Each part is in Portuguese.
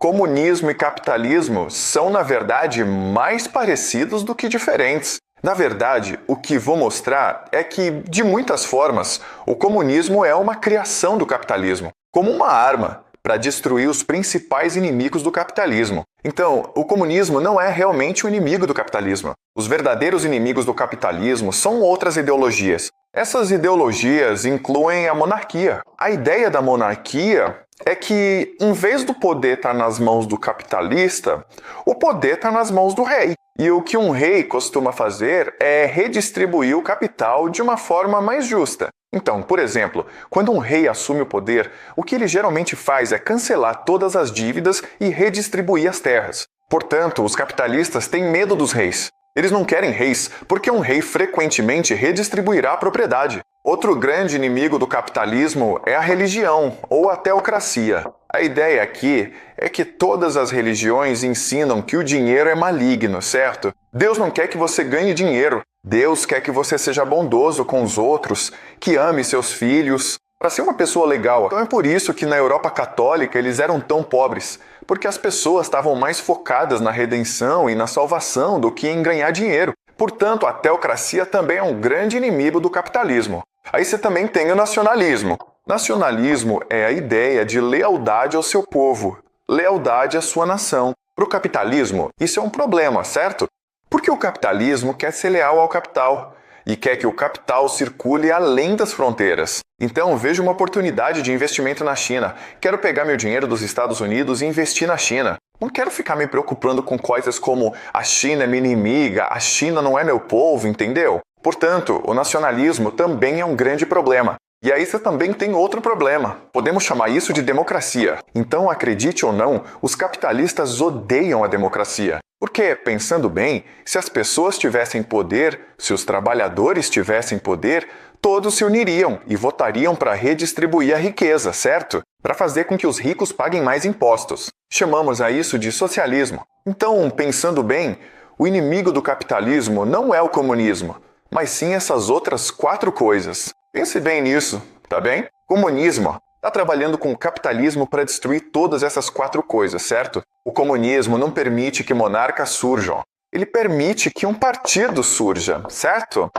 Comunismo e capitalismo são, na verdade, mais parecidos do que diferentes. Na verdade, o que vou mostrar é que, de muitas formas, o comunismo é uma criação do capitalismo, como uma arma para destruir os principais inimigos do capitalismo. Então, o comunismo não é realmente o inimigo do capitalismo. Os verdadeiros inimigos do capitalismo são outras ideologias. Essas ideologias incluem a monarquia. A ideia da monarquia é que, em vez do poder estar nas mãos do capitalista, o poder está nas mãos do rei. E o que um rei costuma fazer é redistribuir o capital de uma forma mais justa. Então, por exemplo, quando um rei assume o poder, o que ele geralmente faz é cancelar todas as dívidas e redistribuir as terras. Portanto, os capitalistas têm medo dos reis. Eles não querem reis, porque um rei frequentemente redistribuirá a propriedade. Outro grande inimigo do capitalismo é a religião, ou a teocracia. A ideia aqui é que todas as religiões ensinam que o dinheiro é maligno, certo? Deus não quer que você ganhe dinheiro. Deus quer que você seja bondoso com os outros, que ame seus filhos, para ser uma pessoa legal. Então é por isso que na Europa católica eles eram tão pobres, porque as pessoas estavam mais focadas na redenção e na salvação do que em ganhar dinheiro. Portanto, a teocracia também é um grande inimigo do capitalismo. Aí você também tem o nacionalismo. Nacionalismo é a ideia de lealdade ao seu povo, lealdade à sua nação. Para o capitalismo, isso é um problema, certo? Porque o capitalismo quer ser leal ao capital e quer que o capital circule além das fronteiras. Então, vejo uma oportunidade de investimento na China. Quero pegar meu dinheiro dos Estados Unidos e investir na China. Não quero ficar me preocupando com coisas como a China é minha inimiga, a China não é meu povo, entendeu? Portanto, o nacionalismo também é um grande problema. E aí você também tem outro problema. Podemos chamar isso de democracia. Então, acredite ou não, os capitalistas odeiam a democracia. Porque, pensando bem, se as pessoas tivessem poder, se os trabalhadores tivessem poder, todos se uniriam e votariam para redistribuir a riqueza, certo? Para fazer com que os ricos paguem mais impostos. Chamamos a isso de socialismo. Então, pensando bem, o inimigo do capitalismo não é o comunismo, mas sim essas outras 4 coisas. Pense bem nisso, tá bem? Comunismo está trabalhando com o capitalismo para destruir todas essas 4 coisas, certo? O comunismo não permite que monarcas surjam. Ele permite que um partido surja, certo?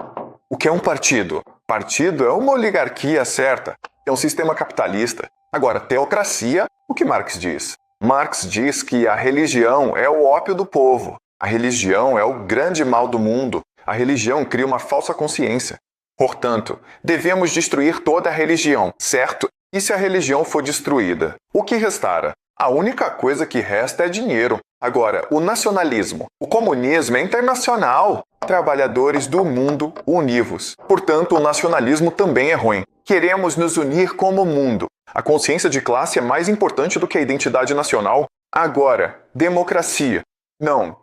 O que é um partido? Partido é uma oligarquia certa, é um sistema capitalista. Agora, teocracia, o que Marx diz? Marx diz que a religião é o ópio do povo. A religião é o grande mal do mundo. A religião cria uma falsa consciência. Portanto, devemos destruir toda a religião, certo? E se a religião for destruída, o que restará? A única coisa que resta é dinheiro. Agora, o nacionalismo. O comunismo é internacional. Trabalhadores do mundo univos. Portanto, o nacionalismo também é ruim. Queremos nos unir como mundo. A consciência de classe é mais importante do que a identidade nacional. Agora, democracia. Não.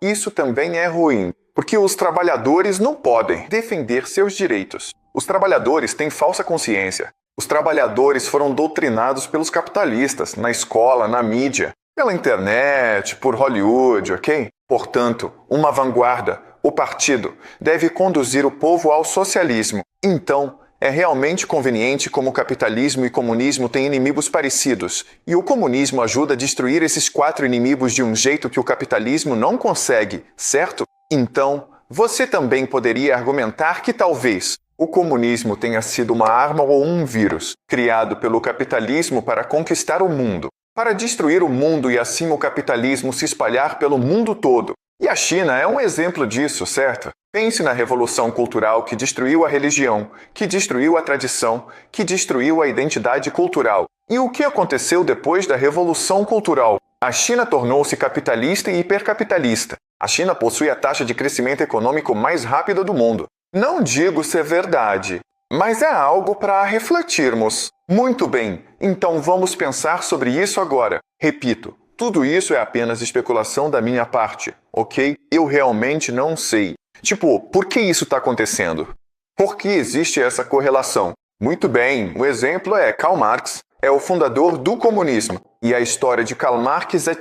Isso também é ruim. Porque os trabalhadores não podem defender seus direitos. Os trabalhadores têm falsa consciência. Os trabalhadores foram doutrinados pelos capitalistas, na escola, na mídia, pela internet, por Hollywood, ok? Portanto, uma vanguarda, o partido, deve conduzir o povo ao socialismo. Então, é realmente conveniente como o capitalismo e comunismo têm inimigos parecidos, e o comunismo ajuda a destruir esses 4 inimigos de um jeito que o capitalismo não consegue, certo? Então, você também poderia argumentar que talvez o comunismo tenha sido uma arma ou um vírus criado pelo capitalismo para conquistar o mundo, para destruir o mundo e assim o capitalismo se espalhar pelo mundo todo. E a China é um exemplo disso, certo? Pense na revolução cultural que destruiu a religião, que destruiu a tradição, que destruiu a identidade cultural. E o que aconteceu depois da revolução cultural? A China tornou-se capitalista e hipercapitalista. A China possui a taxa de crescimento econômico mais rápida do mundo. Não digo ser verdade, mas é algo para refletirmos. Muito bem, então vamos pensar sobre isso agora. Repito, tudo isso é apenas especulação da minha parte, ok? Eu realmente não sei. Tipo, por que isso está acontecendo? Por que existe essa correlação? Muito bem, o exemplo é Karl Marx. É o fundador do comunismo. E a história de Karl Marx é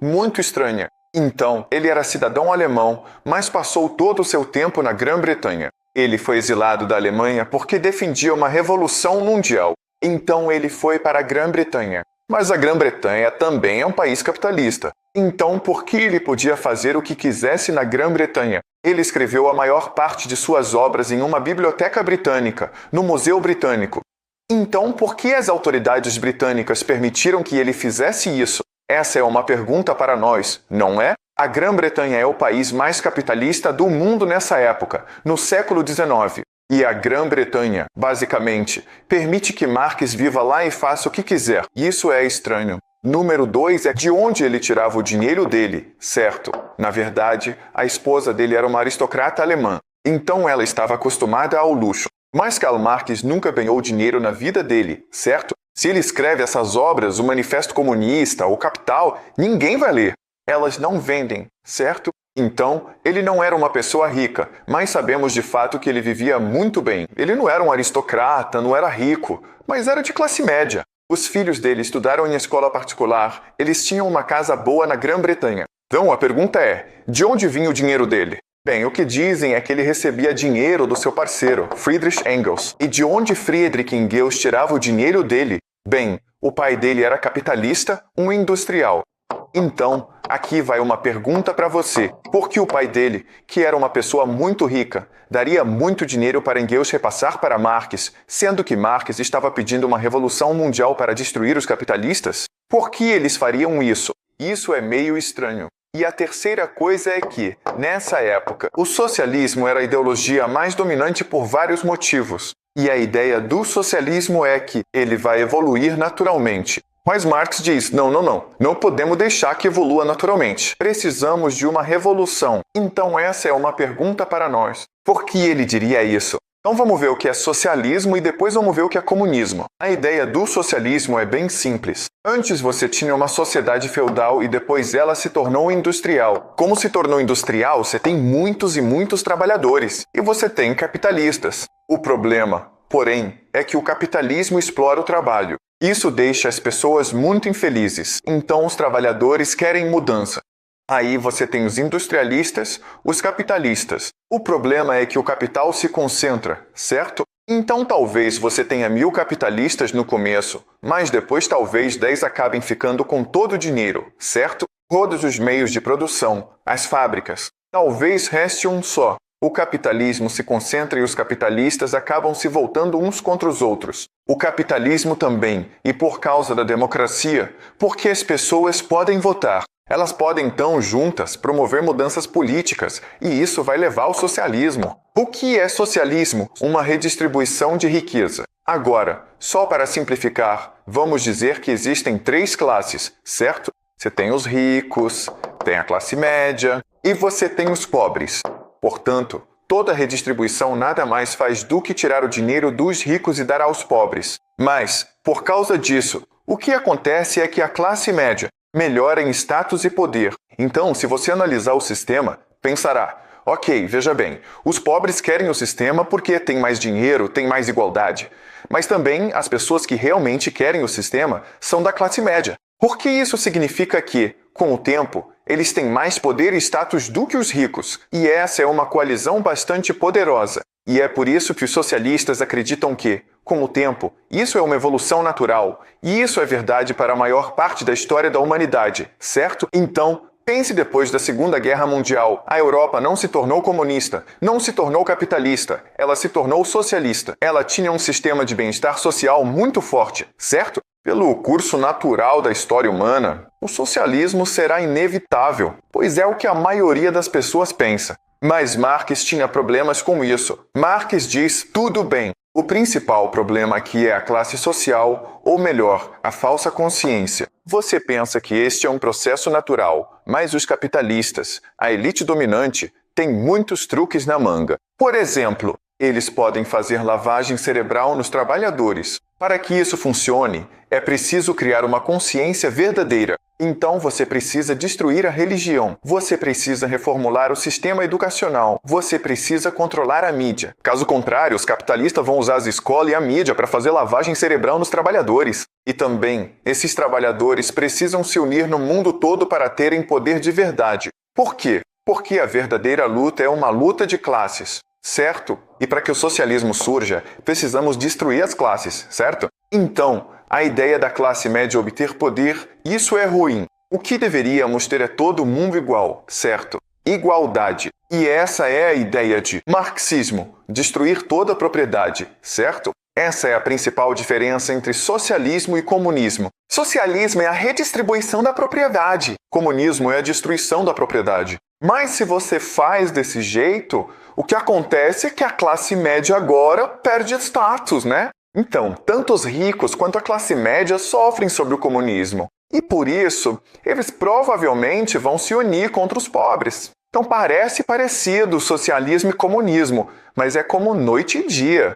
muito estranha. Então, ele era cidadão alemão, mas passou todo o seu tempo na Grã-Bretanha. Ele foi exilado da Alemanha porque defendia uma revolução mundial. Então ele foi para a Grã-Bretanha. Mas a Grã-Bretanha também é um país capitalista. Então, por que ele podia fazer o que quisesse na Grã-Bretanha? Ele escreveu a maior parte de suas obras em uma biblioteca britânica, no Museu Britânico. Então, por que as autoridades britânicas permitiram que ele fizesse isso? Essa é uma pergunta para nós, não é? A Grã-Bretanha é o país mais capitalista do mundo nessa época, no século XIX. E a Grã-Bretanha, basicamente, permite que Marx viva lá e faça o que quiser. Isso é estranho. Número 2 é de onde ele tirava o dinheiro dele, certo? Na verdade, a esposa dele era uma aristocrata alemã, então ela estava acostumada ao luxo. Mas Karl Marx nunca ganhou dinheiro na vida dele, certo? Se ele escreve essas obras, o Manifesto Comunista, o Capital, ninguém vai ler. Elas não vendem, certo? Então, ele não era uma pessoa rica, mas sabemos de fato que ele vivia muito bem. Ele não era um aristocrata, não era rico, mas era de classe média. Os filhos dele estudaram em escola particular, eles tinham uma casa boa na Grã-Bretanha. Então, a pergunta é, de onde vinha o dinheiro dele? Bem, o que dizem é que ele recebia dinheiro do seu parceiro, Friedrich Engels. E de onde Friedrich Engels tirava o dinheiro dele? Bem, o pai dele era capitalista, um industrial. Então, aqui vai uma pergunta para você. Por que o pai dele, que era uma pessoa muito rica, daria muito dinheiro para Engels repassar para Marx, sendo que Marx estava pedindo uma revolução mundial para destruir os capitalistas? Por que eles fariam isso? Isso é meio estranho. E a terceira coisa é que, nessa época, o socialismo era a ideologia mais dominante por vários motivos. E a ideia do socialismo é que ele vai evoluir naturalmente. Mas Marx diz, não podemos deixar que evolua naturalmente. Precisamos de uma revolução. Então essa é uma pergunta para nós. Por que ele diria isso? Então vamos ver o que é socialismo e depois vamos ver o que é comunismo. A ideia do socialismo é bem simples. Antes você tinha uma sociedade feudal e depois ela se tornou industrial. Como se tornou industrial, você tem muitos e muitos trabalhadores. E você tem capitalistas. O problema, porém, é que o capitalismo explora o trabalho. Isso deixa as pessoas muito infelizes. Então os trabalhadores querem mudança. Aí você tem os industrialistas, os capitalistas. O problema é que o capital se concentra, certo? Então talvez você tenha 1000 capitalistas no começo, mas depois talvez 10 acabem ficando com todo o dinheiro, certo? Todos os meios de produção, as fábricas. Talvez reste um só. O capitalismo se concentra e os capitalistas acabam se voltando uns contra os outros. O capitalismo também, e por causa da democracia, porque as pessoas podem votar. Elas podem, então, juntas, promover mudanças políticas, e isso vai levar ao socialismo. O que é socialismo? Uma redistribuição de riqueza. Agora, só para simplificar, vamos dizer que existem 3 classes, certo? Você tem os ricos, tem a classe média, e você tem os pobres. Portanto, toda redistribuição nada mais faz do que tirar o dinheiro dos ricos e dar aos pobres. Mas, por causa disso, o que acontece é que a classe média melhora em status e poder. Então, se você analisar o sistema, pensará, ok, veja bem, os pobres querem o sistema porque tem mais dinheiro, tem mais igualdade. Mas também as pessoas que realmente querem o sistema são da classe média. Porque isso significa que, com o tempo, eles têm mais poder e status do que os ricos. E essa é uma coalizão bastante poderosa. E é por isso que os socialistas acreditam que, com o tempo, isso é uma evolução natural. E isso é verdade para a maior parte da história da humanidade, certo? Então, pense depois da Segunda Guerra Mundial. A Europa não se tornou comunista, não se tornou capitalista, ela se tornou socialista. Ela tinha um sistema de bem-estar social muito forte, certo? Pelo curso natural da história humana, o socialismo será inevitável, pois é o que a maioria das pessoas pensa. Mas Marx tinha problemas com isso. Marx diz tudo bem. O principal problema aqui é a classe social, ou melhor, a falsa consciência. Você pensa que este é um processo natural, mas os capitalistas, a elite dominante, têm muitos truques na manga. Por exemplo, eles podem fazer lavagem cerebral nos trabalhadores. Para que isso funcione, é preciso criar uma consciência verdadeira. Então você precisa destruir a religião. Você precisa reformular o sistema educacional. Você precisa controlar a mídia. Caso contrário, os capitalistas vão usar as escolas e a mídia para fazer lavagem cerebral nos trabalhadores. E também, esses trabalhadores precisam se unir no mundo todo para terem poder de verdade. Por quê? Porque a verdadeira luta é uma luta de classes. Certo? E para que o socialismo surja, precisamos destruir as classes, certo? Então, A ideia da classe média obter poder, isso é ruim. O que deveríamos ter é todo mundo igual, certo? Igualdade. E essa é a ideia de marxismo, destruir toda a propriedade, certo? Essa é a principal diferença entre socialismo e comunismo. Socialismo é a redistribuição da propriedade. Comunismo é a destruição da propriedade. Mas se você faz desse jeito, o que acontece é que a classe média agora perde status, né? Então, tanto os ricos quanto a classe média sofrem sob o comunismo. E por isso, eles provavelmente vão se unir contra os pobres. Então parece parecido socialismo e comunismo, mas é como noite e dia.